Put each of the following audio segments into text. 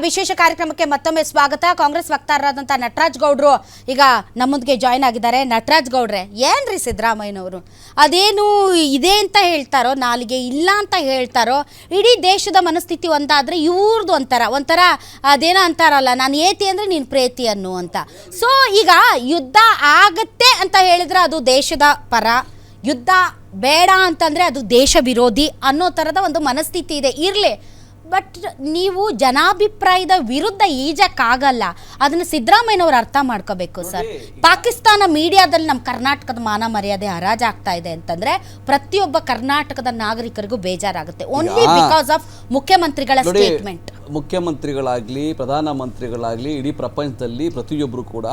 ವಿಶೇಷ ಕಾರ್ಯಕ್ರಮಕ್ಕೆ ಮತ್ತೊಮ್ಮೆ ಸ್ವಾಗತ. ಕಾಂಗ್ರೆಸ್ ವಕ್ತಾರರಾದಂಥ ನಟರಾಜ್ ಗೌಡ್ರು ಈಗ ನಮ್ಮೊಂದಿಗೆ ಜಾಯ್ನ್ ಆಗಿದ್ದಾರೆ. ನಟರಾಜ್ ಗೌಡ್ರೆ, ಏನ್ರಿ ಸಿದ್ದರಾಮಯ್ಯನವರು ಅದೇನು ಇದೆ ಅಂತ ಹೇಳ್ತಾರೋ, ನಾಲಿಗೆ ಇಲ್ಲ ಅಂತ ಹೇಳ್ತಾರೋ, ಇಡೀ ದೇಶದ ಮನಸ್ಥಿತಿ ಒಂದಾದರೆ ಇವ್ರದ್ದು ಒಂಥರ ಅದೇನೋ ಅಂತಾರಲ್ಲ, ನಾನು ಏತಿ ಅಂದರೆ ನೀನು ಪ್ರೇತಿ ಅನ್ನು ಅಂತ. ಸೊ ಈಗ ಯುದ್ಧ ಆಗತ್ತೆ ಅಂತ ಹೇಳಿದ್ರೆ ಅದು ದೇಶದ ಪರ, ಯುದ್ಧ ಬೇಡ ಅಂತಂದರೆ ಅದು ದೇಶ ವಿರೋಧಿ ಅನ್ನೋ ಥರದ ಒಂದು ಮನಸ್ಥಿತಿ ಇದೆ. ಇರಲಿ, ಬಟ್ ನೀವು ಜನಾಭಿಪ್ರಾಯದ ವಿರುದ್ಧ ಈಜಕ್ಕಾಗಲ್ಲ. ಅದನ್ನು ಸಿದ್ದರಾಮಯ್ಯನವ್ರು ಅರ್ಥ ಮಾಡ್ಕೋಬೇಕು ಸರ್. ಪಾಕಿಸ್ತಾನ ಮೀಡಿಯಾದಲ್ಲಿ ನಮ್ಮ ಕರ್ನಾಟಕದ ಮಾನ ಮರ್ಯಾದೆ ಹರಾಜಾಗ್ತಾ ಇದೆ ಅಂತಂದ್ರೆ ಪ್ರತಿಯೊಬ್ಬ ಕರ್ನಾಟಕದ ನಾಗರಿಕರಿಗೂ ಬೇಜಾರಾಗುತ್ತೆ. ಓನ್ಲಿ ಬಿಕಾಸ್ ಆಫ್ ಮುಖ್ಯಮಂತ್ರಿಗಳ ಸ್ಟೇಟ್ಮೆಂಟ್. ಮುಖ್ಯಮಂತ್ರಿಗಳಾಗ್ಲಿ, ಪ್ರಧಾನಮಂತ್ರಿಗಳಾಗ್ಲಿ, ಇಡೀ ಪ್ರಪಂಚದಲ್ಲಿ ಪ್ರತಿಯೊಬ್ಬರು ಕೂಡ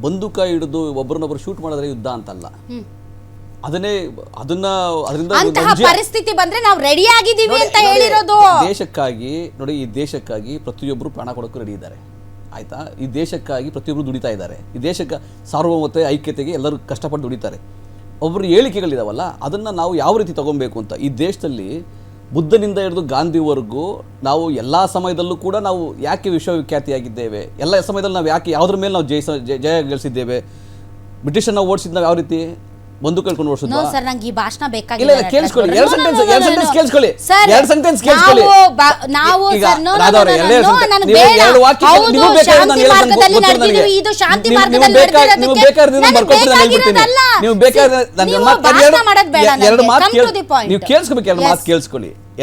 ಬಂದೂಕ ಹಿಡಿದು ಒಬ್ಬರನ್ನೊಬ್ಬರು ಶೂಟ್ ಮಾಡಿದ್ರೆ ಯುದ್ಧ ಅಂತಲ್ಲ. ಅಂತಹ ಪರಿಸ್ಥಿತಿ ಬಂದ್ರೆ ನಾವು ರೆಡಿ ಆಗಿದ್ದೀವಿ ಅಂತ ಹೇಳಿರೋದು. ದೇಶಕ್ಕಾಗಿ ನೋಡಿ, ಈ ದೇಶಕ್ಕಾಗಿ ಪ್ರತಿಯೊಬ್ಬರು ಪ್ರಾಣ ಕೊಡೋಕೆ ರೆಡಿ ಇದ್ದಾರೆ, ಆಯ್ತಾ? ಈ ದೇಶಕ್ಕಾಗಿ ಪ್ರತಿಯೊಬ್ಬರು ದುಡಿತಾ ಇದ್ದಾರೆ. ಈ ದೇಶಕ್ಕೆ ಸಾರ್ವಭೌಮತೆ, ಐಕ್ಯತೆಗೆ ಎಲ್ಲರೂ ಕಷ್ಟಪಟ್ಟು ದುಡಿತಾರೆ. ಒಬ್ಬರು ಹೇಳಿಕೆಗಳಿದಾವಲ್ಲ, ಅದನ್ನ ನಾವು ಯಾವ ರೀತಿ ತಗೊಬೇಕು ಅಂತ. ಈ ದೇಶದಲ್ಲಿ ಬುದ್ಧನಿಂದ ಹಿಡಿದು ಗಾಂಧಿವರೆಗೂ ನಾವು ಎಲ್ಲ ಸಮಯದಲ್ಲೂ ಕೂಡ ನಾವು ಯಾಕೆ ವಿಶ್ವವಿಖ್ಯಾತಿಯಾಗಿದ್ದೇವೆ, ಎಲ್ಲ ಸಮಯದಲ್ಲಿ ನಾವು ಯಾಕೆ ಯಾವುದ್ರ ಮೇಲೆ ನಾವು ಜಯ ಗಳಿಸಿದ್ದೇವೆ. ಬ್ರಿಟಿಷನ್ನ ಓಡಿಸಿದ್ ನಾವು ಯಾವ ರೀತಿ ಬಂದು ಕೇಳ್ಕೊಂಡು ಓಡಿಸಿದ್ವಾ? ಸರ್, ನಂಗೆ ಈ ಭಾಷಣ ಬೇಕಾಗಿಲ್ಲ. ಕೇಳಿಸ್ಕೊಳ್ಳಿ, ಎರಡು ಸೆಂಟೆನ್ಸ್ ಕೇಳಿಸ್ಕೊಳ್ಳಿ. ನಾವು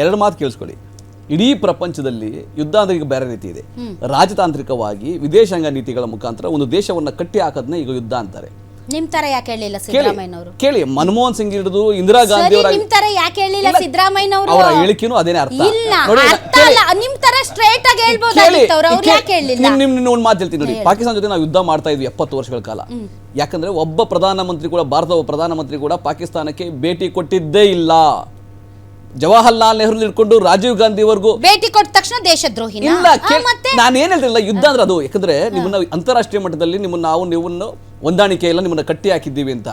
ಎರಡು ಮಾತು ಕೇಳಿಸ್ಕೊಳ್ಳಿ. ಇಡೀ ಪ್ರಪಂಚದಲ್ಲಿ ಯುದ್ಧ ಅಂದ್ರೆ ಈಗ ಬೇರೆ ರೀತಿ ಇದೆ. ರಾಜತಾಂತ್ರಿಕವಾಗಿ ವಿದೇಶಾಂಗ ನೀತಿಗಳ ಮುಖಾಂತರ ಒಂದು ದೇಶವನ್ನ ಕಟ್ಟಿ ಹಾಕೋದನ್ನ ಈಗ ಯುದ್ಧ ಅಂತಾರೆ. ನಿಮ್ ತರ ಯಾಕೆ ಹೇಳಿಲ್ಲ ಸಿದ್ದರಾಮಯ್ಯನವರು? ಕೇಳಿ, ಮನಮೋಹನ್ ಸಿಂಗ್ ಹಿಡಿದು ಇಂದಿರಾ ಗಾಂಧಿ ಅವರ ನಿಮ್ ತರ ಯಾಕೆ ಹೇಳಿಲ್ಲ ಸಿದ್ದರಾಮಯ್ಯನವರು? ಅವರ ಹೇಳಿಕೆನೂ ಅದೇನೇ ಅರ್ಥ ಇಲ್ಲ, ಅರ್ಥ ಅಲ್ಲ. ನಿಮ್ ತರ ಸ್ಟ್ರೈಟ್ ಆಗಿ ಹೇಳ್ಬೋದಾಗಿತ್ತು ಅವ್ರು ಯಾಕೆ ಹೇಳಿಲ್ಲ? ನಿಮ್ನ ಒಂದು ಮಾತು ಹೇಳ್ತೀನಿ ನೋಡಿ. ಪಾಕಿಸ್ತಾನ ಜೊತೆ ನಾವು ಯುದ್ಧ ಮಾಡ್ತಾ ಇದ್ವಿ 70 ವರ್ಷಗಳ ಕಾಲ. ಯಾಕಂದ್ರೆ ಒಬ್ಬ ಪ್ರಧಾನಮಂತ್ರಿ ಕೂಡ, ಭಾರತದ ಪ್ರಧಾನಮಂತ್ರಿ ಕೂಡ ಪಾಕಿಸ್ತಾನಕ್ಕೆ ಭೇಟಿ ಕೊಟ್ಟಿದ್ದೇ ಇಲ್ಲ. ಜವಾಹರ್ಲಾಲ್ ನೆಹರು ಹಿಡ್ಕೊಂಡು ರಾಜೀವ್ ಗಾಂಧಿವರೆಗೂ ಭೇಟಿ ಕೊಟ್ಟ ತಕ್ಷಣ ದೇಶದ್ರೋಹಿ ಇಲ್ಲ. ನಾನು ಏನ್ ಹೇಳ್ತಿಲ್ಲ, ಯುದ್ಧ ಅಂದ್ರೆ ಅದು. ಯಾಕಂದ್ರೆ ನಿಮ್ಮನ್ನ ಅಂತಾರಾಷ್ಟ್ರೀಯ ಮಟ್ಟದಲ್ಲಿ ನಿಮ್ಮನ್ನು ಹೊಂದಾಣಿಕೆ ಇಲ್ಲ, ನಿಮ್ಮನ್ನ ಕಟ್ಟಿ ಹಾಕಿದ್ದೀವಿ ಅಂತ.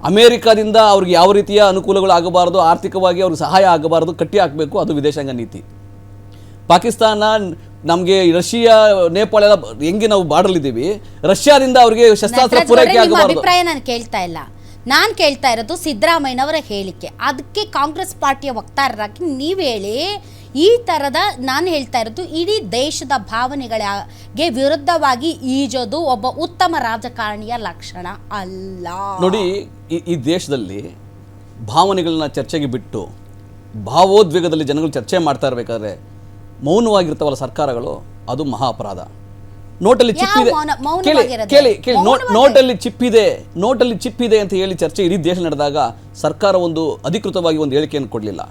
ಅಮೆರಿಕಾದಿಂದ ಅವ್ರಿಗೆ ಯಾವ ರೀತಿಯ ಅನುಕೂಲಗಳು ಆಗಬಾರದು, ಆರ್ಥಿಕವಾಗಿ ಅವ್ರಿಗೆ ಸಹಾಯ ಆಗಬಾರದು, ಕಟ್ಟಿ ಹಾಕಬೇಕು. ಅದು ವಿದೇಶಾಂಗ ನೀತಿ. ಪಾಕಿಸ್ತಾನ ನಮಗೆ ರಷ್ಯಾ, ನೇಪಾಳ ಎಲ್ಲ ಹೆಂಗೆ ನಾವು ಬಾರ್ಡರ್ಲಿದ್ದೀವಿ, ರಷ್ಯಾದಿಂದ ಅವ್ರಿಗೆ ಶಸ್ತ್ರಾಸ್ತ್ರ ಪೂರೈಕೆ ಆಗಬಾರದು. ಅಭಿಪ್ರಾಯ ನಾನು ಕೇಳ್ತಾ ಇಲ್ಲ. ನಾನು ಕೇಳ್ತಾ ಇರೋದು ಸಿದ್ದರಾಮಯ್ಯನವರ ಹೇಳಿಕೆ. ಅದಕ್ಕೆ ಕಾಂಗ್ರೆಸ್ ಪಾರ್ಟಿಯ ವಕ್ತಾರರಾಗಿ ನೀವು ಹೇಳಿ, ಈ ಥರದ ನಾನು ಹೇಳ್ತಾ ಇರೋದು ಇಡೀ ದೇಶದ ಭಾವನೆಗಳಿಗೆ ವಿರುದ್ಧವಾಗಿ ಈಜೋದು ಒಬ್ಬ ಉತ್ತಮ ರಾಜಕಾರಣಿಯ ಲಕ್ಷಣ ಅಲ್ಲ. ನೋಡಿ, ಈ ದೇಶದಲ್ಲಿ ಭಾವನೆಗಳನ್ನ ಚರ್ಚೆಗೆ ಬಿಟ್ಟು ಭಾವೋದ್ವೇಗದಲ್ಲಿ ಜನಗಳು ಚರ್ಚೆ ಮಾಡ್ತಾ ಇರಬೇಕಾದ್ರೆ ಮೌನವಾಗಿರ್ತಾವಲ್ಲ ಸರ್ಕಾರಗಳು, ಅದು ಮಹಾ ಅಪರಾಧ. ನೋಟಲ್ಲಿ ಚಿಪ್ಪಿದೆ, ನೋಟಲ್ಲಿ ಚಿಪ್ಪಿದೆ ಅಂತ ಹೇಳಿ ಚರ್ಚೆ ಇಡೀ ದೇಶ ನಡೆದಾಗ ಸರ್ಕಾರ ಒಂದು ಅಧಿಕೃತವಾಗಿ ಒಂದು ಹೇಳಿಕೆಯನ್ನು ಕೊಡಲಿಲ್ಲ.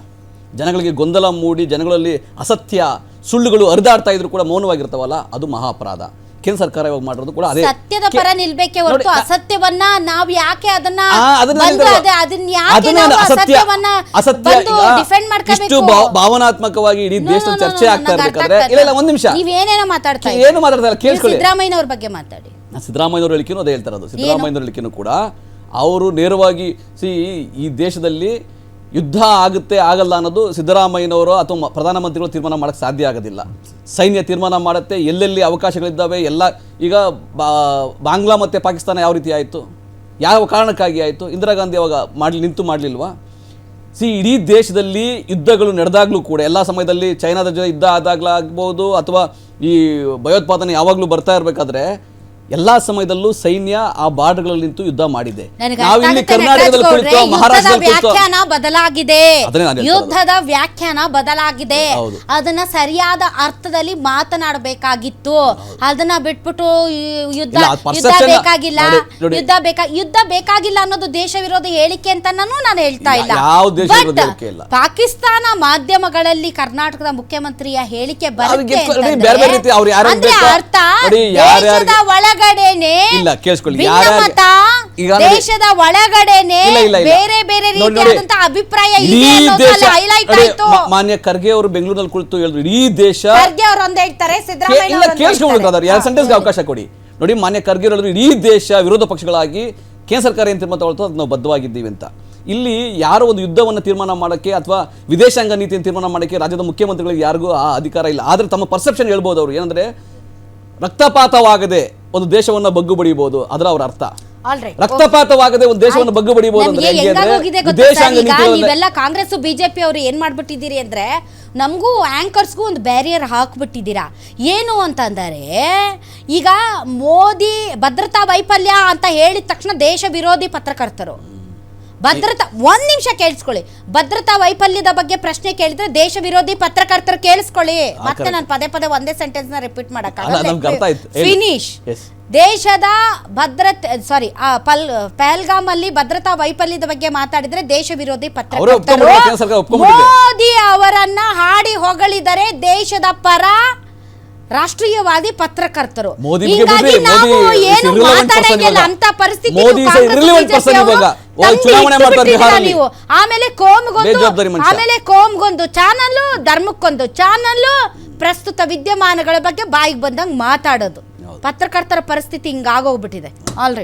ಜನಗಳಿಗೆ ಗೊಂದಲ ಮೂಡಿ ಜನಗಳಲ್ಲಿ ಅಸತ್ಯ ಸುಳ್ಳುಗಳು ಹರಿದಾಡ್ತಾ ಇದ್ರು ಕೂಡ ಮೌನವಾಗಿರ್ತಾವಲ್ಲ, ಅದು ಮಹಾ ಅಪರಾಧ. ಕೇಂದ್ರ ಸರ್ಕಾರ ಇವಾಗ ಮಾಡಿರೋದು ಕೂಡ ಅದೇ. ಸತ್ಯದ ಪರ ನಿಲ್ಬೇಕೆ ಹೊರತು ಅಸತ್ಯವನ್ನ ನಾವು ಯಾಕೆ ಇಷ್ಟು ಭಾವನಾತ್ಮಕವಾಗಿ ಇಡೀ ದೇಶದ ಚರ್ಚೆ ಆಗ್ತಾ ಇರ್ಬೇಕಾದ್ರೆ ಇಲ್ಲ ಒಂದ್ ನಿಮಿಷ ನೀವೇನೇನೋ ಮಾತಾಡ್ತಾ ಏನು ಮಾತಾಡ್ತಾ ಕೇಳಿಸ್ಕೊಳ್ಳಿ. ಸಿದ್ದರಾಮಯ್ಯನವ್ರ ಬಗ್ಗೆ ಮಾತಾಡಿ. ಸಿದ್ದರಾಮಯ್ಯನವ್ರ ಹೇಳಿಕೆನೂ ಅದೇ ಹೇಳ್ತಾ ಇರೋದು. ಸಿದ್ದರಾಮಯ್ಯನವ್ರ ಹೇಳಿಕೆನೂ ಕೂಡ ಅವರು ನೇರವಾಗಿ ಈ ದೇಶದಲ್ಲಿ ಯುದ್ಧ ಆಗುತ್ತೆ ಆಗಲ್ಲ ಅನ್ನೋದು ಸಿದ್ದರಾಮಯ್ಯನವರು ಅಥವಾ ಪ್ರಧಾನಮಂತ್ರಿಗಳು ತೀರ್ಮಾನ ಮಾಡೋಕ್ಕೆ ಸಾಧ್ಯ ಆಗೋದಿಲ್ಲ. ಸೈನ್ಯ ತೀರ್ಮಾನ ಮಾಡುತ್ತೆ, ಎಲ್ಲೆಲ್ಲಿ ಅವಕಾಶಗಳಿದ್ದಾವೆ ಎಲ್ಲ. ಈಗ ಬಾಂಗ್ಲಾ ಮತ್ತು ಪಾಕಿಸ್ತಾನ ಯಾವ ರೀತಿ ಆಯಿತು, ಯಾವ ಕಾರಣಕ್ಕಾಗಿ ಆಯಿತು? ಇಂದಿರಾ ಗಾಂಧಿ ಅವಾಗ ಮಾಡಲಿಲ್ವಾ? ಇಡೀ ದೇಶದಲ್ಲಿ ಯುದ್ಧಗಳು ನಡೆದಾಗಲೂ ಕೂಡ ಎಲ್ಲ ಸಮಯದಲ್ಲಿ ಚೈನಾದ ಜೊತೆ ಯುದ್ಧ ಆದಾಗಲಾಗ್ಬೋದು ಅಥವಾ ಈ ಭಯೋತ್ಪಾದನೆ ಯಾವಾಗಲೂ ಬರ್ತಾ ಇರಬೇಕಾದ್ರೆ ಎಲ್ಲಾ ಸಮಯದಲ್ಲೂ ಸೈನ್ಯ ಆ ಬಾರ್ಡರ್ಗಳಲ್ಲಿ ನಿಂತು ಯುದ್ಧ ಮಾಡಿದೆ. ನಾವಿಲ್ಲಿ ಕರ್ನಾಟಕದಲ್ಲಿ ಕುಳಿತು ಮಹಾರಾಷ್ಟ್ರದಲ್ಲಿ ವ್ಯಾಖ್ಯಾನ ಬದಲಾಗಿದೆ, ಯುದ್ಧದ ವ್ಯಾಖ್ಯಾನ ಬದಲಾಗಿದೆ. ಅದನ್ನ ಸರಿಯಾದ ಅರ್ಥದಲ್ಲಿ ಮಾತನಾಡಬೇಕಾಗಿತ್ತು. ಅದನ್ನ ಬಿಟ್ಬಿಟ್ಟು ಯುದ್ಧ ಬೇಕಾಗಿಲ್ಲ, ಯುದ್ಧ ಬೇಕಾಗಿಲ್ಲ ಅನ್ನೋದು ದೇಶ ವಿರೋಧ ಹೇಳಿಕೆ ಅಂತ ನಾನು ಹೇಳ್ತಾ ಇಲ್ಲ. ಪಾಕಿಸ್ತಾನ ಮಾಧ್ಯಮಗಳಲ್ಲಿ ಕರ್ನಾಟಕದ ಮುಖ್ಯಮಂತ್ರಿಯ ಹೇಳಿಕೆ ಬರುತ್ತೆ ಅಂದ್ರೆ ಅರ್ಥ ದೇಶದ ಒಳಗಡೆನೆ, ದೇಶದ ಒಳಗಡೆನೆ ಬೇರೆ ಬೇರೆ ರೀತಿಯಾದಂತ ಅಭಿಪ್ರಾಯ ಮಾನ್ಯ ಖರ್ಗೆ ಅವರು ಬೆಂಗಳೂರಲ್ಲಿ ಕುಳಿತು ಹೇಳಿದ್ರು, ಇಡೀ ದೇಶ ಖರ್ಗೆ ಅವರು ಒಂದ್ ಹೇಳ್ತಾರೆ, ಸಿದ್ದರಾಮಯ್ಯ ಸೆಂಟೆನ್ಸ್ಗೆ ಅವಕಾಶ ಕೊಡಿ. ನೋಡಿ, ಮಾನ್ಯ ಖರ್ಗೆ ಹೇಳಿದ್ರು, ಇಡೀ ದೇಶ ವಿರೋಧ ಪಕ್ಷಗಳಾಗಿ ಕೇಂದ್ರ ಸರ್ಕಾರ ಏನು ತೀರ್ಮಾನ ತಗೊಳ್ತೋ ಅದು ನಾವು ಬದ್ಧವಾಗಿದ್ದೀವಿ ಅಂತ. ಇಲ್ಲಿ ಯಾರೋ ಒಂದು ಯುದ್ಧವನ್ನು ತೀರ್ಮಾನ ಮಾಡೋಕ್ಕೆ ಅಥವಾ ವಿದೇಶಾಂಗ ನೀತಿಯನ್ನು ತೀರ್ಮಾನ ಮಾಡೋಕ್ಕೆ ರಾಜ್ಯದ ಮುಖ್ಯಮಂತ್ರಿಗಳಿಗೆ ಯಾರಿಗೂ ಆ ಅಧಿಕಾರ ಇಲ್ಲ. ಆದರೆ ತಮ್ಮ ಪರ್ಸೆಪ್ಷನ್ ಹೇಳ್ಬೋದು ಅವರು, ಏನಂದ್ರೆ ರಕ್ತಪಾತವಾಗದೆ ಒಂದು ದೇಶವನ್ನು ಬಗ್ಗು ಬಡಿಯಬಹುದು, ಅದರ ಅವರ ಅರ್ಥ. ರಕ್ತಪಾತವಾಗದೆ ಒಂದು ದೇಶವನ್ನು ಬಗ್ಗು ಬಡಿಯಬಹುದು ಅಂದ್ರೆ ವಿದೇಶಾಂಗ ನೀವೆಲ್ಲ ಕಾಂಗ್ರೆಸ್ ಬಿಜೆಪಿ ಅವರು ಏನ್ ಮಾಡ್ಬಿಟ್ಟಿದ್ದೀರಿ ಅಂದ್ರೆ ನಮಗೂ ಆಂಕರ್ಸ್ಗೂ ಒಂದು ಬ್ಯಾರಿಯರ್ ಹಾಕ್ಬಿಟ್ಟಿದ್ದೀರಾ. ಏನು ಅಂತಂದರೆ ಈಗ ಮೋದಿ ಭದ್ರತಾ ವೈಫಲ್ಯ ಅಂತ ಹೇಳಿದ ತಕ್ಷಣ ದೇಶ ವಿರೋಧಿ ಪತ್ರಕರ್ತರು ಭದ್ರತಾ, ಒಂದ್ ನಿಮಿಷ ಕೇಳಿಸ್ಕೊಳ್ಳಿ, ಭದ್ರತಾ ವೈಫಲ್ಯದ ಬಗ್ಗೆ ಪ್ರಶ್ನೆ ಕೇಳಿದ್ರೆ ದೇಶ ವಿರೋಧಿ ಪತ್ರಕರ್ತರು ಕೇಳಿಸ್ಕೊಳ್ಳಿ. ಮತ್ತೆ ನಾನು ಪದೇ ಪದೇ ಒಂದೇ ಸೆಂಟೆನ್ಸ್ ನ ರಿಪೀಟ್ ಮಾಡಕ್ಕಾಗಲ್ಲ. ಫಿನಿಶ್. ದೇಶದ ಪಹಲ್ಗಾಮ್ ಅಲ್ಲಿ ಭದ್ರತಾ ವೈಫಲ್ಯದ ಬಗ್ಗೆ ಮಾತಾಡಿದ್ರೆ ದೇಶ ವಿರೋಧಿ ಪತ್ರಕರ್ತರು ಮೋದಿ ಅವರನ್ನ ಹಾಡಿ ಹೊಗಳಿದರೆ ದೇಶದ ಪರ ರಾಷ್ಟ್ರೀಯವಾದಿ ಪತ್ರಕರ್ತರು. ಹೀಗಾಗಿ ನಾವು ಏನು ಮಾತಾಡಂಗಿಲ್ಲ ಅಂತ ಪರಿಸ್ಥಿತಿ ನೀವು. ಆಮೇಲೆ ಕೋಮ್ಗೊಂದು ಚಾನಲ್, ಧರ್ಮಕ್ಕೊಂದು ಚಾನಲ್, ಪ್ರಸ್ತುತ ವಿದ್ಯಮಾನಗಳ ಬಗ್ಗೆ ಬಾಯಿಗೆ ಬಂದಂಗೆ ಮಾತಾಡೋದು. ಪತ್ರಕರ್ತರ ಪರಿಸ್ಥಿತಿ ಹಿಂಗಾಗೋಗ್ಬಿಟ್ಟಿದೆ. ಆಲ್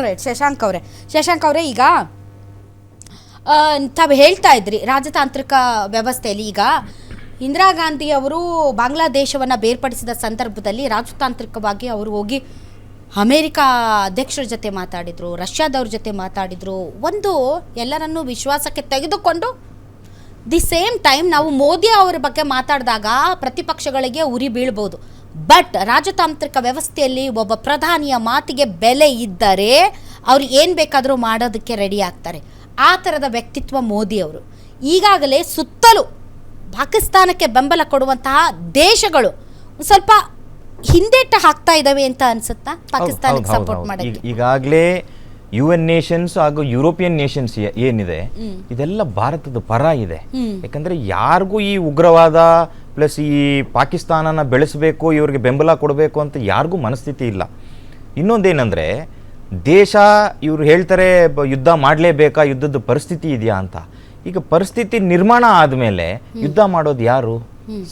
ರೈಟ್ ಶಶಾಂಕ್ ಅವರೇ ಈಗ ತಾವು ಹೇಳ್ತಾ ಇದ್ರಿ ರಾಜತಾಂತ್ರಿಕ ವ್ಯವಸ್ಥೆಯಲ್ಲಿ ಈಗ ಇಂದಿರಾ ಗಾಂಧಿ ಅವರು ಬಾಂಗ್ಲಾದೇಶವನ್ನು ಬೇರ್ಪಡಿಸಿದ ಸಂದರ್ಭದಲ್ಲಿ ರಾಜತಾಂತ್ರಿಕವಾಗಿ ಅವರು ಹೋಗಿ ಅಮೇರಿಕಾ ಅಧ್ಯಕ್ಷರ ಜೊತೆ ಮಾತಾಡಿದರು, ರಷ್ಯಾದವ್ರ ಜೊತೆ ಮಾತಾಡಿದರು, ಒಂದು ಎಲ್ಲರನ್ನೂ ವಿಶ್ವಾಸಕ್ಕೆ ತೆಗೆದುಕೊಂಡು ದಿ ಸೇಮ್ ಟೈಮ್ ನಾವು ಮೋದಿ ಅವರ ಬಗ್ಗೆ ಮಾತಾಡಿದಾಗ ಪ್ರತಿಪಕ್ಷಗಳಿಗೆ ಉರಿ ಬೀಳ್ಬೋದು. ಬಟ್ ರಾಜತಾಂತ್ರಿಕ ವ್ಯವಸ್ಥೆಯಲ್ಲಿ ಒಬ್ಬ ಪ್ರಧಾನಿಯ ಮಾತಿಗೆ ಬೆಲೆ ಇದ್ದರೆ ಅವ್ರು ಏನು ಬೇಕಾದರೂ ಮಾಡೋದಕ್ಕೆ ರೆಡಿ ಆಗ್ತಾರೆ. ಆ ಥರದ ವ್ಯಕ್ತಿತ್ವ ಮೋದಿ ಅವರು. ಈಗಾಗಲೇ ಸುತ್ತಲೂ ಪಾಕಿಸ್ತಾನಕ್ಕೆ ಬೆಂಬಲ ಕೊಡುವಂತಹ ದೇಶಗಳು ಸ್ವಲ್ಪ ಹಿಂದೇಟ ಹಾಕ್ತಾ ಇದ್ದಾವೆ ಅಂತ ಅನ್ಸುತ್ತಾ ಪಾಕಿಸ್ತಾನಕ್ಕೆ ಸಪೋರ್ಟ್ ಮಾಡೋಕ್ಕೆ? ಈಗಾಗಲೇ UN ನೇಷನ್ಸ್ ಹಾಗೂ ಯುರೋಪಿಯನ್ ನೇಷನ್ಸ್ ಏನಿದೆ ಇದೆಲ್ಲ ಭಾರತದ ಪರ ಇದೆ. ಯಾಕಂದ್ರೆ ಯಾರಿಗೂ ಈ ಉಗ್ರವಾದ ಪ್ಲಸ್ ಈ ಪಾಕಿಸ್ತಾನನ ಬೆಳೆಸಬೇಕು, ಇವ್ರಿಗೆ ಬೆಂಬಲ ಕೊಡಬೇಕು ಅಂತ ಯಾರಿಗೂ ಮನಸ್ಥಿತಿ ಇಲ್ಲ. ಇನ್ನೊಂದೇನೆಂದರೆ ದೇಶ ಇವರು ಹೇಳ್ತಾರೆ ಯುದ್ಧ ಮಾಡಲೇಬೇಕಾ, ಯುದ್ಧದ ಪರಿಸ್ಥಿತಿ ಇದೆಯಾ ಅಂತ. ಈಗ ಪರಿಸ್ಥಿತಿ ನಿರ್ಮಾಣ ಆದಮೇಲೆ ಯುದ್ಧ ಮಾಡೋದು ಯಾರು?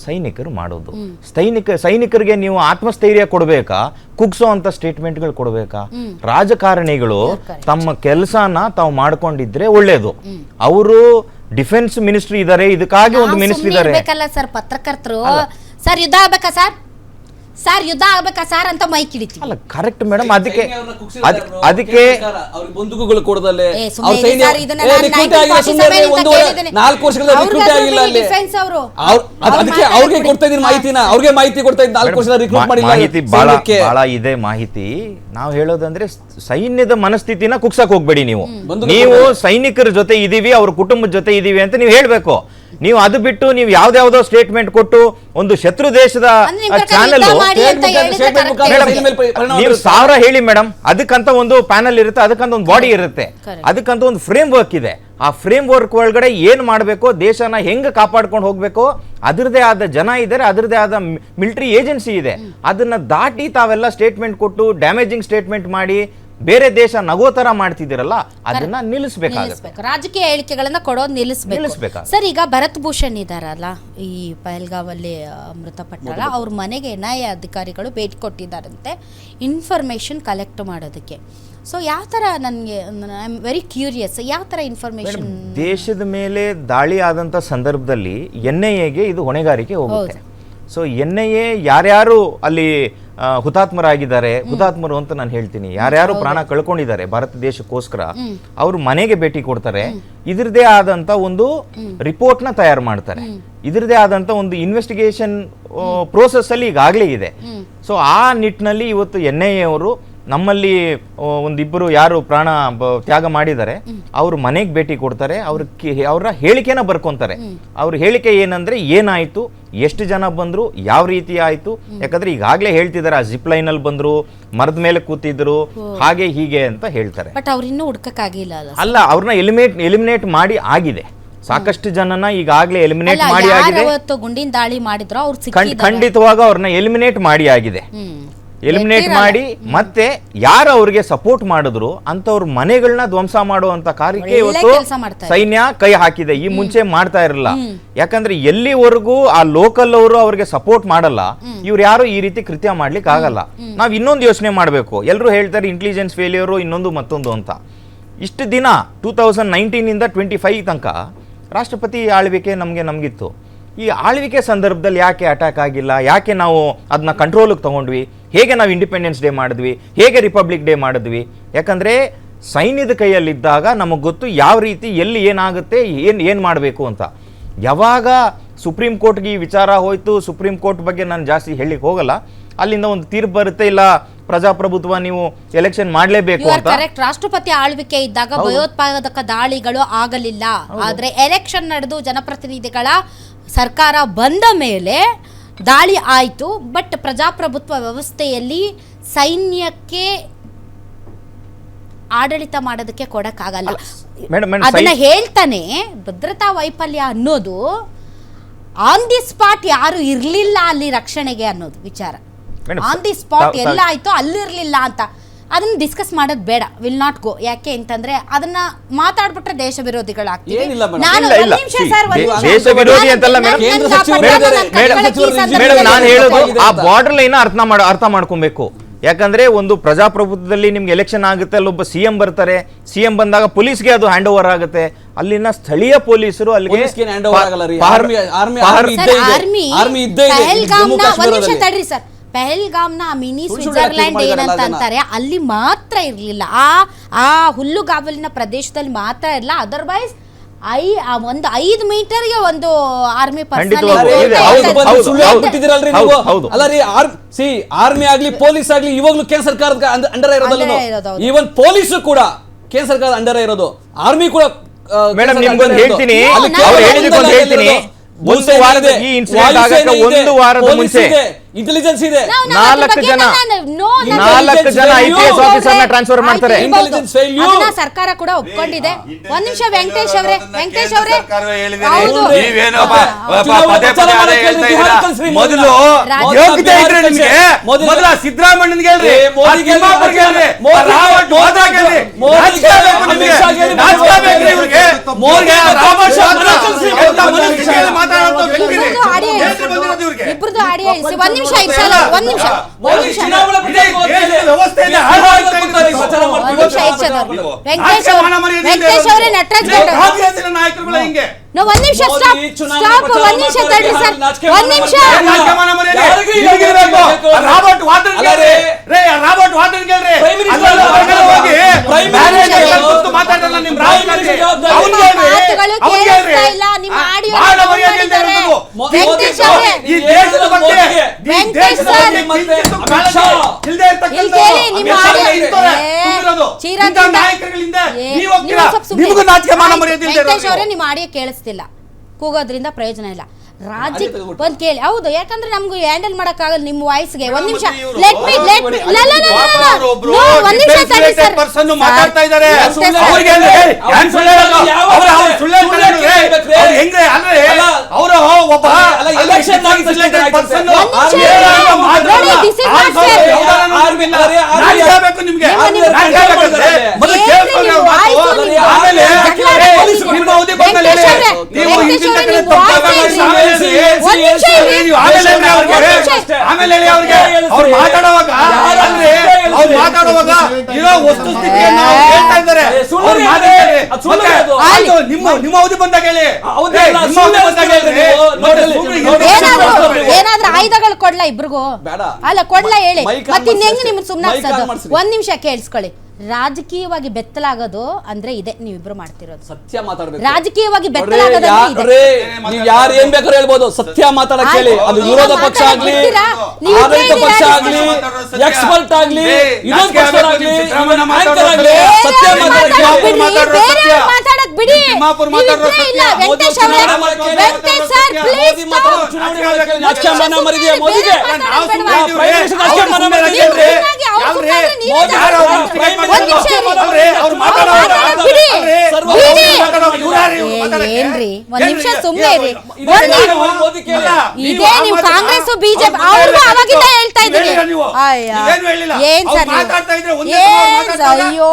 ಸೈನಿಕರು ಮಾಡೋದು. ಸೈನಿಕರಿಗೆ ನೀವು ಆತ್ಮಸ್ಥೈರ್ಯ ಕೊಡಬೇಕಾ, ಕುಗ್ಸೋ ಅಂತ ಸ್ಟೇಟ್ಮೆಂಟ್ಗಳು ಕೊಡಬೇಕಾ? ರಾಜಕಾರಣಿಗಳು ತಮ್ಮ ಕೆಲಸನ ತಾವು ಮಾಡ್ಕೊಂಡಿದ್ರೆ ಒಳ್ಳೇದು. ಅವರು ಡಿಫೆನ್ಸ್ ಮಿನಿಸ್ಟ್ರಿ ಇದಾರೆ, ಇದಕ್ಕಾಗಿ ಒಂದು ಮಿನಿಸ್ಟ್ರಿ ಇದಾರೆ. ಸರ್ ಪತ್ರಕರ್ತರು ಸರ್ ಯುದ್ಧ ಆಗ್ಬೇಕಾ ಸರ್ ಅಂತ ಮೈಕ್ ಹಿಡಿತೀವಿ. ಅಲ್ಲ ಕರೆಕ್ಟ್ ಮೇಡಮ್. ಅದಕ್ಕೆ ಬಂದೂಕುಗಳು ಕೊಡದಲ್ಲೇ ಅವ್ರಿಗೆ ಕೊಡ್ತಾ ಇದ್ದೀನಿ ಮಾಹಿತಿನ, ಅವ್ರಿಗೆ ಮಾಹಿತಿ ಕೊಡ್ತಾ ಇದ್ದೀನಿ. 4 ವರ್ಷದ ರಿಕ್ರೂಟ್ ಮಾಡಿ ಬಹಳ ಇದೆ ಮಾಹಿತಿ. ನಾವು ಹೇಳೋದಂದ್ರೆ ಸೈನ್ಯದ ಮನಸ್ಥಿತಿನ ಕುಗ್ಸಕ್ ಹೋಗ್ಬೇಡಿ. ನೀವು ಸೈನಿಕರ ಜೊತೆ ಇದೀವಿ, ಅವ್ರ ಕುಟುಂಬದ ಜೊತೆ ಇದೀವಿ ಅಂತ ನೀವು ಹೇಳ್ಬೇಕು. ನೀವು ಅದು ಬಿಟ್ಟು ನೀವು ಯಾವ್ದಾವ್ದೋ ಸ್ಟೇಟ್ಮೆಂಟ್ ಕೊಟ್ಟು ಒಂದು ಶತ್ರು ದೇಶದ ಚಾನೆಲ್ ನೀವು 1000 ಹೇಳಿ ಮೇಡಮ್, ಅದಕ್ಕಂತ ಒಂದು ಪ್ಯಾನಲ್ ಇರುತ್ತೆ, ಅದಕ್ಕಂತ ಒಂದು ಬಾಡಿ ಇರುತ್ತೆ, ಅದಕ್ಕಂತ ಒಂದು ಫ್ರೇಮ್ ವರ್ಕ್ ಇದೆ. ಆ ಫ್ರೇಮ್ ವರ್ಕ್ ಒಳಗಡೆ ಏನ್ ಮಾಡಬೇಕು, ದೇಶನ ಹೆಂಗ್ ಕಾಪಾಡ್ಕೊಂಡು ಹೋಗ್ಬೇಕು, ಅದರದೇ ಆದ ಜನ ಇದ್ದಾರೆ, ಅದರದೇ ಆದ ಮಿಲಿಟರಿ ಏಜೆನ್ಸಿ ಇದೆ. ಅದನ್ನ ದಾಟಿ ತಾವೆಲ್ಲ ಸ್ಟೇಟ್ಮೆಂಟ್ ಕೊಟ್ಟು ಡ್ಯಾಮೇಜಿಂಗ್ ಸ್ಟೇಟ್ಮೆಂಟ್ ಮಾಡಿ ಬೇರೆ ದೇಶ ನಗೋ ತರ ಮಾಡ್ತಿದ್ದೀರಲ್ಲ, ಅದನ್ನ ನಿಲ್ಲಿಸಬೇಕಾಗುತ್ತೆ. ರಾಜಕೀಯ ಹೇಳಿಕೆಗಳನ್ನ ಕೊಡೋದು ನಿಲ್ಲಿಸಬೇಕು. ಸರ್ ಈಗ ಭರತ್ ಭೂಷಣ್ ಇದಾರಲ್ಲ, ಈ ಪಹಲ್ಗಾವಲ್ಲಿ ಮೃತಪಟ್ಟಲ್ಲ, ಅವ್ರ ಮನೆಗೆ NIA ಅಧಿಕಾರಿಗಳು ಭೇಟಿ ಕೊಟ್ಟಿದ್ದಾರಂತೆ ಇನ್ಫಾರ್ಮೇಶನ್ ಕಲೆಕ್ಟ್ ಮಾಡೋದಕ್ಕೆ. ಸೊ ಯಾವ ತರ, ನನಗೆ ಐ ಆಮ್ ವೆರಿ ಕ್ಯೂರಿಯಸ್, ಯಾವ ತರ ಇನ್ಫಾರ್ಮೇಶನ್? ದೇಶದ ಮೇಲೆ ದಾಳಿ ಆದಂತ ಸಂದರ್ಭದಲ್ಲಿ NIAಗೆ ಇದು ಹೊಣೆಗಾರಿಕೆ ಹೋಗುತ್ತೆ. ಸೊ NIA ಯಾರ್ಯಾರು ಅಲ್ಲಿ ಹುತಾತ್ಮರಾಗಿದ್ದಾರೆ, ಹುತಾತ್ಮರು ಅಂತ ನಾನು ಹೇಳ್ತೀನಿ, ಯಾರ್ಯಾರು ಪ್ರಾಣ ಕಳ್ಕೊಂಡಿದ್ದಾರೆ ಭಾರತ ದೇಶಕ್ಕೋಸ್ಕರ, ಅವರು ಮನೆಗೆ ಭೇಟಿ ಕೊಡ್ತಾರೆ. ಇದ್ರದೇ ಆದಂತ ಒಂದು ರಿಪೋರ್ಟ್ ನ ತಯಾರು ಮಾಡ್ತಾರೆ. ಇದ್ರದೇ ಆದಂತ ಒಂದು ಇನ್ವೆಸ್ಟಿಗೇಷನ್ ಪ್ರೋಸೆಸ್ ಅಲ್ಲಿ ಈಗಾಗಲೇ ಇದೆ. ಸೊ ಆ ನಿಟ್ಟಿನಲ್ಲಿ ಇವತ್ತು NIA ಅವರು ನಮ್ಮಲ್ಲಿ ಒಂದಿಬ್ಬರು ಯಾರು ಪ್ರಾಣ ತ್ಯಾಗ ಮಾಡಿದ್ದಾರೆ ಅವ್ರ ಮನೆಗೆ ಭೇಟಿ ಕೊಡ್ತಾರೆ. ಅವರ ಹೇಳಿಕೆನ ಬರ್ಕೊಂತಾರೆ. ಅವ್ರ ಹೇಳಿಕೆ ಏನಂದ್ರೆ ಏನಾಯ್ತು, ಎಷ್ಟು ಜನ ಬಂದ್ರು, ಯಾವ ರೀತಿ ಆಯ್ತು. ಯಾಕಂದ್ರೆ ಈಗಾಗಲೇ ಹೇಳ್ತಿದ್ದಾರೆ ಆ ಜಿಪ್ ಲೈನ್ ಅಲ್ಲಿ ಬಂದ್ರು, ಮರದ ಮೇಲೆ ಕೂತಿದ್ರು, ಹಾಗೆ ಹೀಗೆ ಅಂತ ಹೇಳ್ತಾರೆ. ಬಟ್ ಅವ್ರಿನ್ನೂ ಹುಡ್ಕಕ್ಕಾಗಿಲ್ಲ ಅಲ್ಲ, ಅವ್ರನ್ನ ಎಲಿಮಿನೇಟ್ ಮಾಡಿ ಆಗಿದೆ. ಸಾಕಷ್ಟು ಜನನ ಈಗಾಗಲೇ ಎಲಿಮಿನೇಟ್ ಮಾಡಿ ಆಗಿದೆ. ಗುಂಡಿನ ದಾಳಿ ಮಾಡಿದ್ರು ಅವ್ರು ಖಂಡಿತವಾಗ ಅವ್ರನ್ನ ಎಲಿಮಿನೇಟ್ ಮಾಡಿ ಆಗಿದೆ. ಎಲಿಮಿನೇಟ್ ಮಾಡಿ ಮತ್ತೆ ಯಾರು ಅವ್ರಿಗೆ ಸಪೋರ್ಟ್ ಮಾಡಿದ್ರು ಅಂತವ್ರ ಮನೆಗಳನ್ನ ಧ್ವಂಸ ಮಾಡುವಂತ ಕಾರ್ಯಕ್ಕೆ ಇವತ್ತು ಸೈನ್ಯ ಕೈ ಹಾಕಿದೆ. ಈ ಮುಂಚೆ ಮಾಡ್ತಾ ಇರಲಿಲ್ಲ. ಯಾಕಂದ್ರೆ ಎಲ್ಲಿವರೆಗೂ ಆ ಲೋಕಲ್ ಅವರು ಅವ್ರಿಗೆ ಸಪೋರ್ಟ್ ಮಾಡಲ್ಲ, ಇವ್ರು ಯಾರು ಈ ರೀತಿ ಕೃತ್ಯ ಮಾಡ್ಲಿಕ್ಕೆ ಆಗಲ್ಲ. ನಾವ್ ಇನ್ನೊಂದು ಯೋಚನೆ ಮಾಡ್ಬೇಕು. ಎಲ್ಲರೂ ಹೇಳ್ತಾರೆ ಇಂಟೆಲಿಜೆನ್ಸ್ ಫೇಲ್ಯೂರ್ ಇನ್ನೊಂದು ಮತ್ತೊಂದು ಅಂತ. ಇಷ್ಟು ದಿನ 2019 25 ತನಕ ರಾಷ್ಟ್ರಪತಿ ಆಳ್ವಿಕೆ ನಮಗಿತ್ತು. ಈ ಆಳ್ವಿಕೆ ಸಂದರ್ಭದಲ್ಲಿ ಯಾಕೆ ಅಟ್ಯಾಕ್ ಆಗಿಲ್ಲ, ಯಾಕೆ ನಾವು ಅದನ್ನ ಕಂಟ್ರೋಲಿಗೆ ತೊಗೊಂಡ್ವಿ, ಹೇಗೆ ನಾವು ಇಂಡಿಪೆಂಡೆನ್ಸ್ ಡೇ ಮಾಡಿದ್ವಿ, ಹೇಗೆ ರಿಪಬ್ಲಿಕ್ ಡೇ ಮಾಡಿದ್ವಿ? ಯಾಕಂದರೆ ಸೈನ್ಯದ ಕೈಯಲ್ಲಿದ್ದಾಗ ನಮಗೆ ಗೊತ್ತು ಯಾವ ರೀತಿ ಎಲ್ಲಿ ಏನಾಗುತ್ತೆ, ಏನು ಮಾಡಬೇಕು ಅಂತ. ಯಾವಾಗ ಸುಪ್ರೀಂ ಕೋರ್ಟ್ಗೆ ಈ ವಿಚಾರ ಹೋಯಿತು, ಸುಪ್ರೀಂ ಕೋರ್ಟ್ ಬಗ್ಗೆ ನಾನು ಜಾಸ್ತಿ ಹೇಳಿಕ್ಕೆ ಹೋಗಲ್ಲ, ಅಲ್ಲಿಂದ ಒಂದು ತೀರ್ಪು ಬರುತ್ತೆ, ಇಲ್ಲ ಪ್ರಜಾಪ್ರಭುತ್ವ ನೀವು ಎಲೆಕ್ಷನ್ ಮಾಡಲೇಬೇಕು ಅಂತ. ಕರೆಕ್ಟ್. ರಾಷ್ಟ್ರಪತಿ ಆಳ್ವಿಕೆ ಇದ್ದಾಗ ಭಯೋತ್ಪಾದಕ ದಾಳಿಗಳು ಆಗಲಿಲ್ಲ. ಆದ್ರೆ ಎಲೆಕ್ಷನ್ ನಡೆದು ಜನಪ್ರತಿನಿಧಿಗಳ ಸರ್ಕಾರ ಬಂದ ಮೇಲೆ ದಾಳಿ ಆಯಿತು. ಬಟ್ ಪ್ರಜಾಪ್ರಭುತ್ವ ವ್ಯವಸ್ಥೆಯಲ್ಲಿ ಸೈನ್ಯಕ್ಕೆ ಆಡಳಿತ ಮಾಡೋದಕ್ಕೆ ಕೊಡಕ್ಕಾಗಲ್ಲ. ಅದನ್ನ ಹೇಳ್ತಾನೆ ಭದ್ರತಾ ವೈಫಲ್ಯ ಅನ್ನೋದು ಆನ್ ದಿ ಸ್ಪಾಟ್ ಯಾರು ಇರ್ಲಿಲ್ಲ ಅಲ್ಲಿ ರಕ್ಷಣೆಗೆ ಅನ್ನೋದು ವಿಚಾರ. ಆನ್ ದಿ ಸ್ಪಾಟ್ ಎಲ್ಲ ಆಯ್ತು ಅಲ್ಲಿರ್ಲಿಲ್ಲ ಅಂತ ಅದನ್ನ ಡಿಸ್ಕಸ್ ಮಾಡೋದು ಬೇಡ. Will not go. ಯಾಕೆ ಅಂತಂದ್ರೆ ಅದನ್ನ ಮಾತಾಡ್ಬಿಟ್ರೆ ದೇಶ ವಿರೋಧಿಗಳಾಗ್ತೀವಿ. ನಾನು ದೇಶ ವಿರೋಧಿ ಅಂತಲ್ಲ ಮೇಡಮ್, ನಾನು ಹೇಳೋದು ಆ ಬಾರ್ಡರ್ ಲೈನ್ ಅರ್ಥ ಮಾಡ್ಕೊಬೇಕು. ಯಾಕಂದ್ರೆ ಒಂದು ಪ್ರಜಾಪ್ರಭುತ್ವದಲ್ಲಿ ನಿಮ್ಗೆ ಎಲೆಕ್ಷನ್ ಆಗುತ್ತೆ, ಅಲ್ಲೊಬ್ಬ ಸಿಎಂ ಬರ್ತಾರೆ, ಸಿಎಂ ಬಂದಾಗ ಪೊಲೀಸ್ಗೆ ಅದು ಹ್ಯಾಂಡ್ ಓವರ್ ಆಗುತ್ತೆ. ಅಲ್ಲಿನ ಸ್ಥಳೀಯ ಪೊಲೀಸರು ಅಲ್ಲಿ ಪಹಲ್ಗಾಮ್ನ ಮಿನಿ ಸ್ವಿಟ್ಜರ್ಲ್ಯಾಂಡ್ ಏನಂತ ಅಂತಾರೆ, ಅಲ್ಲಿ ಮಾತ್ರ ಇರ್ಲಿಲ್ಲ, ಆ ಹುಲ್ಲುಗಾವಲಿನ ಪ್ರದೇಶದಲ್ಲಿ ಮಾತ್ರ ಇರಲ್ಲ. ಅದರ್ವೈಸ್ ಒಂದು 5 ಮೀಟರ್ಗೆ ಒಂದು ಆರ್ಮಿ ಆರ್ಮಿ ಆಗ್ಲಿ ಪೊಲೀಸ್ ಆಗ್ಲಿ ಇವಾಗ್ಲೂ ಕೇಂದ್ರ ಸರ್ಕಾರದ ಅಂಡರ್ ಇರೋದಲ್ಲ. ಈವನ್ ಪೊಲೀಸ್ ಕೂಡ ಕೇಂದ್ರ ಸರ್ಕಾರದ ಅಂಡರ್ ಇರೋದು, ಆರ್ಮಿ ಕೂಡ. ಮೇಡಮ್ ನಿಮ್ಗೊಂದು ಹೇಳ್ತೀನಿ, ಒಂದು ವಾರದ ಮುಂಚೆ ಇಂಟೆಲಿಜೆನ್ಸ್ ಇದೆ, 4 ಜನ IPS ಆಫೀಸರ್ನ ಟ್ರಾನ್ಸ್ಫರ್ ಮಾಡ್ತಾರೆ. ಸರ್ಕಾರ ಕೂಡ ಒಪ್ಕೊಂಡಿದೆ. ಒಂದ್ ನಿಮಿಷ ವೆಂಕಟೇಶ್ ಅವರೇ, ಮೊದಲ ಸಿದ್ದರಾಮಯ್ಯನಿಗೆ ಇಬ್ರದ್ದು ಆಡಿಯೋ ಒಂದ್ ನಿಮಿಷ ವೆಂಕಟೇಶ್ ಅವರೇ, ನಟರಾಜ್ ನಾಯಕರುಗಳ ಹಿಂಗೆ ಒಂದ್ ನಿಮಿಷ ತಡ್ರಿ ಸರ್, ಒಂದ್ ನಿಮಿಷ. ರಾಬರ್ಟ್ ವಾದ್ರನ್ ನಿಮ್ಮ ಆಡಿಯೋ ಕೇಳಿಸ್ತಿಲ್ಲ, ಕೂಗೋದ್ರಿಂದ ಪ್ರಯೋಜನ ಇಲ್ಲ. ರಾಜ್ಯಕ್ಕೆ ಬಂದ್ ಕೇಳಿ. ಹೌದು, ಯಾಕಂದ್ರೆ ನಮ್ಗೆ ಹ್ಯಾಂಡಲ್ ಮಾಡಕ್ಕಾಗಲ್ಲ ನಿಮ್ಮ ವಾಯ್ಸ್ಗೆ. ಒಂದ್ ನಿಮಿಷ ಒಂದ್ ನಿಮಿಷ ತಡಿ ಸರ್. ಮಾತಾಡ್ತಾ ಇದ್ದಾರೆ ಅವರು ಒಬ್ಬ ಎಲೆಕ್ಷನ್ ನಿಮ್ಗೆ ನಿಮ್ಮ ಅವಧಿ ಬಂದಲ್ಲಿ ನೀವು ಆಮೇಲೆ ಅವ್ರು ಮಾತಾಡುವಾಗ ಇರೋ ವಸ್ತುಸ್ಥಿತಿಯನ್ನು ಹೇಳ್ತಾ ಇದ್ದಾರೆ. ನಿಮ್ಮ ಅವಧಿ ಬಂದಾಗ ಹೇಳಿ, ಏನಾದ್ರೂ ಆಯುಧಗಳು ಕೊಡ್ಲಾ ಇಬ್ರಿಗೂ? ಅಲ್ಲ ಕೊಡ್ಲಾ ಹೇಳಿ, ಮತ್ತೆ ಇನ್ನೆಂಗ್ ನಿಮ್ಗೆ ಸುಮ್ಮನೆ ಒಂದ್ ನಿಮಿಷ ಕೇಳಿಸ್ಕೊಳ್ಳಿ. ರಾಜಕೀಯವಾಗಿ ಬೆತ್ತಲಾಗೋದು ಅಂದ್ರೆ ಇದೆ ನೀವಿಬ್ರು ಮಾಡ್ತಿರೋದು. ಸತ್ಯ ಮಾತಾಡಬೇಕು. ರಾಜಕೀಯವಾಗಿ ಬೆತ್ತಲಾಗೋದು ನೀವು ಯಾರು ಏನ್ ಬೇಕಾದ್ರೂ ಹೇಳ್ಬೋದು, ಸತ್ಯ ಮಾತಾಡಕ್ ಹೇಳಿ. ಅದು ವಿರೋಧ ಪಕ್ಷ ಆಗ್ಲಿ, ಆಡಳಿತ ಪಕ್ಷ ಆಗ್ಲಿ, ಎಕ್ಸ್ಪರ್ಟ್ ಆಗ್ಲಿ, ಇನ್ನೊಂದು ಪಕ್ಷ ಆಗ್ಲಿ, ಸತ್ಯ ಮಾತಾಡಕ್ ಬಿಡಿ. ಏನ್ರಿ ಒಂದ್ ನಿಮಿಷ ಸುಮ್ಮನೆ ಇರಿ. ಇದೇ ನೀವು ಕಾಂಗ್ರೆಸ್ ಬಿಜೆಪಿ ಅವ್ರಿಗೂ ಅವಾಗಿಂದ ಹೇಳ್ತಾ ಇದ್ದೀನಿ. ಏನ್ ಸರ್, ಅಯ್ಯೋ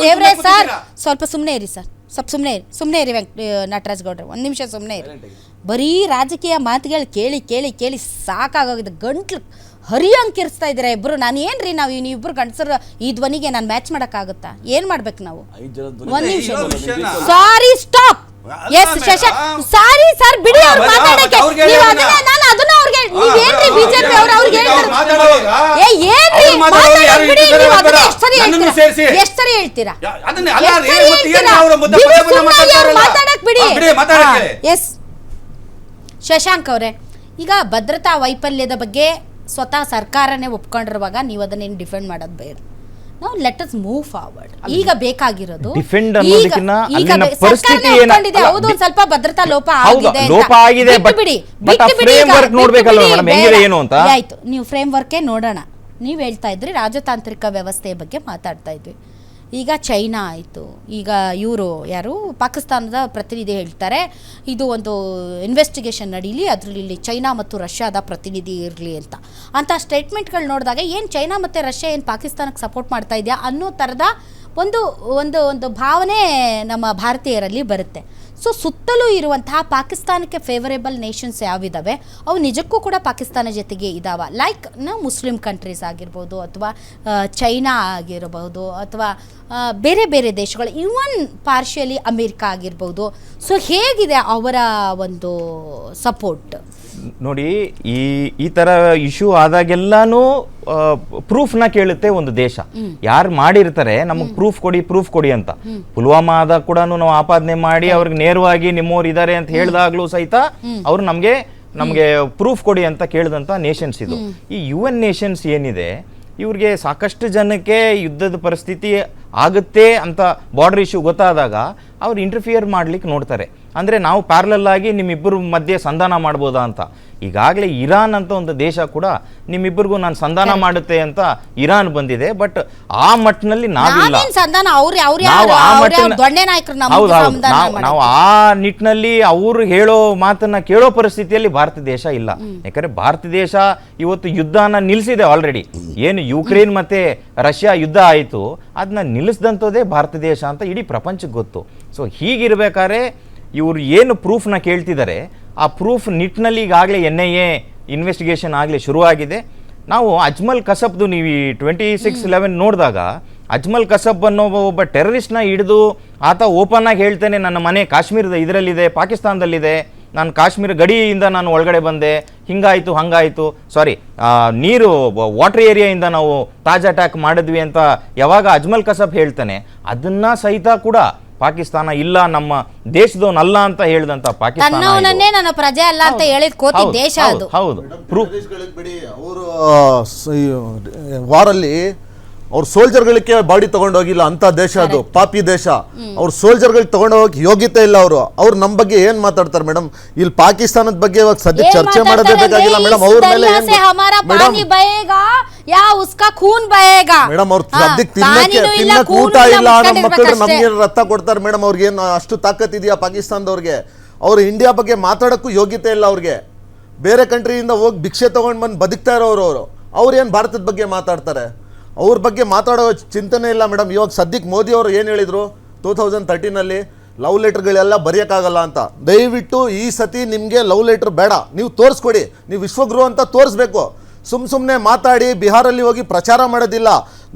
ದೇವ್ರೆ ಸರ್, ಸ್ವಲ್ಪ ಸುಮ್ಮನೆ ಇರಿ ಸರ್, ಸ್ವಲ್ಪ ಸುಮ್ಮನೆ ಇರಿ ನಟರಾಜ್ ಗೌಡ್ರೆ, ಒಂದು ನಿಮಿಷ ಸುಮ್ಮನೆ ಇರಿ. ಬರೀ ರಾಜಕೀಯ ಮಾತುಗಳು ಕೇಳಿ ಕೇಳಿ ಕೇಳಿ ಸಾಕಾಗೋಗಿದೆ, ಗಂಟ್ಲು ಹರಿಯಂಕಿರಿಸ್ತಾ ಇದ್ದೀರಾ ಇಬ್ಬರು. ನಾನು ಏನ್ರಿ ನೀವಿಬ್ಬರು ಗಂಡಸರು ಈ ಧ್ವನಿಗೆ ನಾನು ಮ್ಯಾಚ್ ಮಾಡೋಕ್ಕಾಗುತ್ತಾ? ಏನು ಮಾಡ್ಬೇಕು ನಾವು? ಒಂದು ನಿಮಿಷ, sorry, stop. Yes Shashank, sorry sir, ಬಿಡಿ ಅವ್ರು ಮಾತಾಡಕ್ಕೆ. ನೀವು ನಾನು ಅದನ್ನ ಅವ್ರಿಗೆ, ನೀವೇನ್ರಿ ಬಿಜೆಪಿ ಅವ್ರಿಗೆ ಎಷ್ಟು ಸರಿ ಹೇಳ್ತೀರಾ? ಮಾತಾಡಕ್ ಬಿಡಿ. ಎಸ್ ಶಶಾಂಕ್ ಅವರೇ, ಈಗ ಭದ್ರತಾ ವೈಫಲ್ಯದ ಬಗ್ಗೆ ಸ್ವತಃ ಸರ್ಕಾರನೇ ಒಪ್ಕೊಂಡಿರುವಾಗ ನೀವು ಅದನ್ನೇನು ಡಿಫೆಂಡ್ ಮಾಡೋದು ಬೇಡ. ನಾವು ಲೆಟ್ ಅಸ್ ಮೂವ್ ಫಾರ್ವರ್ಡ್. ಈಗ ಬೇಕಾಗಿರೋದು ಡಿಫೆಂಡ್ ಅನ್ನೋದಕ್ಕಿಂತ ಅಲ್ಲಿನ ಪರಿಸ್ಥಿತಿ ಏನು, ಹೌದು ಒಂದು ಸ್ವಲ್ಪ ಭದ್ರತಾ ಲೋಪ ಆಗಿದೆ, ಬಟ್ ಫ್ರೇಮ್ ವರ್ಕ್ ನೋಡ್ಬೇಕಲ್ವಾ ಮೇಡಮ್, ಹೆಂಗಿದೆ ಏನು ಅಂತ. ಆಯ್ತು, ನೀವು ಫ್ರೇಮ್ ವರ್ಕೇ ನೋಡೋಣ. ನೀವು ಹೇಳ್ತಾ ಇದ್ರಿ ರಾಜತಾಂತ್ರಿಕ ವ್ಯವಸ್ಥೆಯ ಬಗ್ಗೆ ಮಾತಾಡ್ತಾ ಇದ್ವಿ. ಈಗ ಚೈನಾ ಆಯಿತು, ಈಗ ಇವರು ಯಾರು ಪಾಕಿಸ್ತಾನದ ಪ್ರತಿನಿಧಿ ಹೇಳ್ತಾರೆ ಇದು ಒಂದು ಇನ್ವೆಸ್ಟಿಗೇಷನ್ ನಡೀಲಿ, ಅದರಲ್ಲಿ ಚೈನಾ ಮತ್ತು ರಷ್ಯಾದ ಪ್ರತಿನಿಧಿ ಇರಲಿ ಅಂತ ಸ್ಟೇಟ್ಮೆಂಟ್ಗಳು ನೋಡಿದಾಗ ಏನು ಚೈನಾ ಮತ್ತು ರಷ್ಯಾ ಏನು ಪಾಕಿಸ್ತಾನಕ್ಕೆ ಸಪೋರ್ಟ್ ಮಾಡ್ತಾ ಇದೆಯಾ ಅನ್ನೋ ಥರದ ಒಂದು ಒಂದು ಒಂದು ಭಾವನೆ ನಮ್ಮ ಭಾರತೀಯರಲ್ಲಿ ಬರುತ್ತೆ. ಸೊ ಸುತ್ತಲೂ ಇರುವಂತಹ ಪಾಕಿಸ್ತಾನಕ್ಕೆ ಫೇವರೇಬಲ್ ನೇಷನ್ಸ್ ಯಾವಿದ್ದಾವೆ ಅವು ನಿಜಕ್ಕೂ ಕೂಡ ಪಾಕಿಸ್ತಾನ ಜೊತೆಗೆ ಇದ್ದಾವೆ. ಲೈಕ್ ಮುಸ್ಲಿಂ ಕಂಟ್ರೀಸ್ ಆಗಿರ್ಬೋದು, ಅಥವಾ ಚೈನಾ ಆಗಿರಬಹುದು, ಅಥವಾ ಬೇರೆ ಬೇರೆ ದೇಶಗಳು, ಇವನ್ ಪಾರ್ಷಿಯಲಿ ಅಮೇರಿಕಾ ಆಗಿರ್ಬೋದು. ಸೊ ಹೇಗಿದೆ ಅವರ ಒಂದು ಸಪೋರ್ಟ್? ನೋಡಿ, ಈ ತರ ಇಶ್ಯೂ ಆದಾಗೆಲ್ಲಾನು ಪ್ರೂಫ್ನ ಕೇಳುತ್ತೆ ಒಂದು ದೇಶ. ಯಾರು ಮಾಡಿರ್ತಾರೆ ನಮಗೆ ಪ್ರೂಫ್ ಕೊಡಿ ಅಂತ. ಪುಲ್ವಾಮಾ ಆದಾಗ ಕೂಡ ನಾವು ಆಪಾದನೆ ಮಾಡಿ ಅವ್ರಿಗೆ ನೇರವಾಗಿ ನಿಮ್ಮವ್ರು ಇದ್ದಾರೆ ಅಂತ ಹೇಳಿದಾಗ್ಲೂ ಸಹಿತ ಅವ್ರು ನಮಗೆ ಪ್ರೂಫ್ ಕೊಡಿ ಅಂತ ಕೇಳಿದಂತ ನೇಷನ್ಸ್ ಇದು. ಈ UN ನೇಷನ್ಸ್ ಏನಿದೆ, ಇವ್ರಿಗೆ ಸಾಕಷ್ಟು ಜನಕ್ಕೆ ಯುದ್ಧದ ಪರಿಸ್ಥಿತಿ ಆಗುತ್ತೆ ಅಂತ ಬಾರ್ಡರ್ ಇಶ್ಯೂ ಗೊತ್ತಾದಾಗ ಅವ್ರು ಇಂಟರ್ಫಿಯರ್ ಮಾಡ್ಲಿಕ್ಕೆ ನೋಡ್ತಾರೆ. ಅಂದರೆ ನಾವು ಪ್ಯಾರಲಲ್ ಆಗಿ ನಿಮ್ಮಿಬ್ಬರು ಮಧ್ಯೆ ಸಂಧಾನ ಮಾಡ್ಬೋದಾ ಅಂತ. ಈಗಾಗಲೇ ಇರಾನ್ ಅಂತ ಒಂದು ದೇಶ ಕೂಡ ನಿಮ್ಮಿಬ್ಬರಿಗೂ ನಾನು ಸಂಧಾನ ಮಾಡುತ್ತೆ ಅಂತ ಇರಾನ್ ಬಂದಿದೆ. ಬಟ್ ಆ ಮಟ್ಟಿನಲ್ಲಿ ನಾವಿಲ್ಲ. ನಾವು ಆ ನಿಟ್ಟಿನಲ್ಲಿ ಅವರು ಹೇಳೋ ಮಾತನ್ನ ಕೇಳೋ ಪರಿಸ್ಥಿತಿಯಲ್ಲಿ ಭಾರತ ದೇಶ ಇಲ್ಲ. ಯಾಕಂದ್ರೆ ಭಾರತ ದೇಶ ಇವತ್ತು ಯುದ್ಧನ ನಿಲ್ಲಿಸಿದೆ ಆಲ್ರೆಡಿ. ಏನು ಯುಕ್ರೇನ್ ಮತ್ತೆ ರಷ್ಯಾ ಯುದ್ಧ ಆಯಿತು, ಅದನ್ನ ನಿಲ್ಲಿಸಿದಂಥದ್ದೇ ಭಾರತ ದೇಶ ಅಂತ ಇಡೀ ಪ್ರಪಂಚಕ್ಕೆ ಗೊತ್ತು. ಸೊ ಹೀಗಿರ್ಬೇಕಾದ್ರೆ ಇವರು ಏನು ಪ್ರೂಫ್ನ ಕೇಳ್ತಿದ್ದಾರೆ, ಆ ಪ್ರೂಫ್ ನಿಟ್ಟಿನಲ್ಲಿ ಈಗಾಗಲೇ NIA ಇನ್ವೆಸ್ಟಿಗೇಷನ್ ಆಗಲೇ ಶುರುವಾಗಿದೆ. ನಾವು ಅಜ್ಮಲ್ ಕಸಬ್ದು ನೀವು 26/11 ನೋಡಿದಾಗ ಅಜ್ಮಲ್ ಕಸಬ್ ಅನ್ನೋ ಒಬ್ಬ ಟೆರರಿಸ್ಟ್ನ ಹಿಡಿದು ಆತ ಓಪನ್ ಆಗಿ ಹೇಳ್ತಾನೆ, ನನ್ನ ಮನೆ ಕಾಶ್ಮೀರದ ಇದರಲ್ಲಿದೆ, ಪಾಕಿಸ್ತಾನದಲ್ಲಿದೆ, ನಾನು ಕಾಶ್ಮೀರ ಗಡಿಯಿಂದ ನಾನು ಒಳಗಡೆ ಬಂದೆ, ಹಿಂಗಾಯಿತು ಹಂಗಾಯಿತು, ಸಾರಿ ನೀರು ವಾಟರ್ ಏರಿಯಾಯಿಂದ ನಾವು ತಾಜ್ ಅಟ್ಯಾಕ್ ಮಾಡಿದ್ವಿ ಅಂತ ಯಾವಾಗ ಅಜ್ಮಲ್ ಕಸಬ್ ಹೇಳ್ತಾನೆ, ಅದನ್ನ ಸಹಿತ ಕೂಡ ಪಾಕಿಸ್ತಾನ ಇಲ್ಲ, ನಮ್ಮ ದೇಶದವನಲ್ಲ ಅಂತ ಹೇಳಿದಂತ ಪಾಕಿಸ್ತಾನ ನನ್ನ ಪ್ರಜೆ ಅಲ್ಲ ಅಂತ ಹೇಳಿದ ಕೋತಿ ದೇಶ ಅದು. ಹೌದು, ಬಿಡಿ. ಅವರು ವಾರಲ್ಲಿ ಅವ್ರ ಸೋಲ್ಜರ್ಗಳಿಗೆ ಬಾಡಿ ತಗೊಂಡೋಗಿಲ್ಲ ಅಂತ ದೇಶ ಅದು, ಪಾಪಿ ದೇಶ. ಅವ್ರ ಸೋಲ್ಜರ್ಗಳಿಗೆ ತಗೊಂಡೋಗಿ ಯೋಗ್ಯತೆ ಇಲ್ಲ. ಅವರು ನಮ್ಮ ಬಗ್ಗೆ ಏನ್ ಮಾತಾಡ್ತಾರೆ ಮೇಡಮ್? ಇಲ್ಲಿ ಪಾಕಿಸ್ತಾನದ ಬಗ್ಗೆ ಇವಾಗ ಸದ್ಯ ಚರ್ಚೆ ಮಾಡೋದೇ ಬೇಕಾಗಿಲ್ಲ ಮೇಡಮ್. ಅವ್ರ ಮೇಲೆ ಮೇಡಮ್ ಅವ್ರ ಸದ್ಯಕ್ಕೆ ತಿನ್ನಕ್ ಊಟ ಇಲ್ಲ, ನಮ್ಮ ಮಕ್ಕಳು ನಮ್ಗೆ ರಕ್ತ ಕೊಡ್ತಾರೆ ಮೇಡಮ್. ಅವ್ರಿಗೆ ಏನು ಅಷ್ಟು ತಾಕತ್ ಇದೆಯಾ ಪಾಕಿಸ್ತಾನದವ್ರಿಗೆ? ಅವ್ರು ಇಂಡಿಯಾ ಬಗ್ಗೆ ಮಾತಾಡಕ್ಕೂ ಯೋಗ್ಯತೆ ಇಲ್ಲ ಅವ್ರಿಗೆ. ಬೇರೆ ಕಂಟ್ರಿಯಿಂದ ಹೋಗಿ ಭಿಕ್ಷೆ ತಗೊಂಡ್ ಬಂದು ಬದುಕ್ತಾ ಇರೋರು ಅವ್ರೇನು ಭಾರತದ ಬಗ್ಗೆ ಮಾತಾಡ್ತಾರೆ? ಅವ್ರ ಬಗ್ಗೆ ಮಾತಾಡೋ ಚಿಂತನೆ ಇಲ್ಲ ಮೇಡಮ್. ಇವಾಗ ಸದ್ಯಕ್ಕೆ ಮೋದಿ ಅವರು ಏನು ಹೇಳಿದ್ರು 2013 ಲವ್ ಲೆಟರ್ಗಳೆಲ್ಲ ಬರೆಯೋಕ್ಕಾಗಲ್ಲ ಅಂತ. ದಯವಿಟ್ಟು ಈ ಸತಿ ನಿಮಗೆ ಲವ್ ಲೆಟರ್ ಬೇಡ, ನೀವು ತೋರಿಸ್ಕೊಡಿ. ನೀವು ವಿಶ್ವಗುರು ಅಂತ ತೋರಿಸ್ಬೇಕು. ಸುಮ್ಮನೆ ಮಾತಾಡಿ ಬಿಹಾರಲ್ಲಿ ಹೋಗಿ ಪ್ರಚಾರ ಮಾಡೋದಿಲ್ಲ.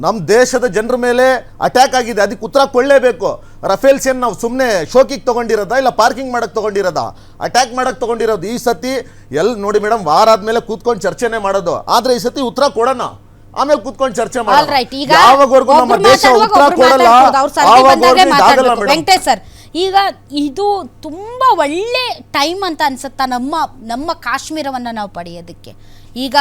ನಮ್ಮ ದೇಶದ ಜನರ ಮೇಲೆ ಅಟ್ಯಾಕ್ ಆಗಿದೆ, ಅದಕ್ಕೆ ಉತ್ತರ ಕೊಡಲೇಬೇಕು. ರಫೇಲ್ಸ್ ಏನು ನಾವು ಸುಮ್ಮನೆ ಶೋಕಿಗೆ ತೊಗೊಂಡಿರೋದಾ ಇಲ್ಲ ಪಾರ್ಕಿಂಗ್ ಮಾಡೋಕ್ಕೆ ತೊಗೊಂಡಿರೋದಾ? ಅಟ್ಯಾಕ್ ಮಾಡೋಕ್ಕೆ ತೊಗೊಂಡಿರೋದು. ಈ ಸತಿ ನೋಡಿ ಮೇಡಮ್, ವಾರ ಆದಮೇಲೆ ಕೂತ್ಕೊಂಡು ಚರ್ಚೆನೇ ಮಾಡೋದು. ಆದರೆ ಈ ಸತಿ ಉತ್ತರ ಕೊಡೋಣ, ಆಮೇಲೆ ಕೂತ್ಕೊಂಡು ಚರ್ಚೆ ಮಾಡೋಣ. ಯಾವಾಗವರೆಗೂ ನಮ್ಮ ದೇಶ ಉತ್ತರ ಕೊಡಲ್ಲ ವೆಂಕಟೇಶ್ ಸರ್, ಈಗ ಇದು ತುಂಬ ಒಳ್ಳೆ ಟೈಮ್ ಅಂತ ಅನ್ಸುತ್ತಾ ನಮ್ಮ ಕಾಶ್ಮೀರವನ್ನು ನಾವು ಪಡೆಯೋದಕ್ಕೆ? ಈಗ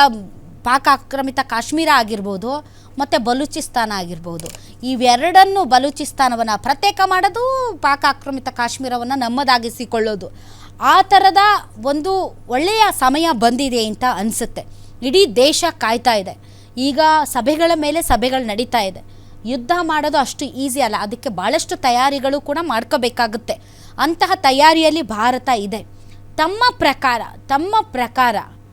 ಪಾಕ್ ಆಕ್ರಮಿತ ಕಾಶ್ಮೀರ ಆಗಿರ್ಬೋದು ಮತ್ತು ಬಲೂಚಿಸ್ತಾನ ಆಗಿರ್ಬೋದು, ಇವೆರಡನ್ನು ಬಲೂಚಿಸ್ತಾನವನ್ನು ಪ್ರತ್ಯೇಕ ಮಾಡೋದು, ಪಾಕ್ ಆಕ್ರಮಿತ ಕಾಶ್ಮೀರವನ್ನು ನಮ್ಮದಾಗಿಸಿಕೊಳ್ಳೋದು, ಆ ಥರದ ಒಂದು ಒಳ್ಳೆಯ ಸಮಯ ಬಂದಿದೆ ಅಂತ ಅನಿಸುತ್ತೆ. ಇಡೀ ದೇಶ ಕಾಯ್ತಾ ಇದೆ. ಈಗ ಸಭೆಗಳ ಮೇಲೆ ಸಭೆಗಳು ನಡೀತಾ ಇದೆ. ಯುದ್ಧ ಮಾಡೋದು ಅಷ್ಟು ಈಸಿ ಅಲ್ಲ, ಅದಕ್ಕೆ ಭಾಳಷ್ಟು ತಯಾರಿಗಳು ಕೂಡ ಮಾಡ್ಕೋಬೇಕಾಗುತ್ತೆ. ಅಂತಹ ತಯಾರಿಯಲ್ಲಿ ಭಾರತ ಇದೆ. ತಮ್ಮ ಪ್ರಕಾರ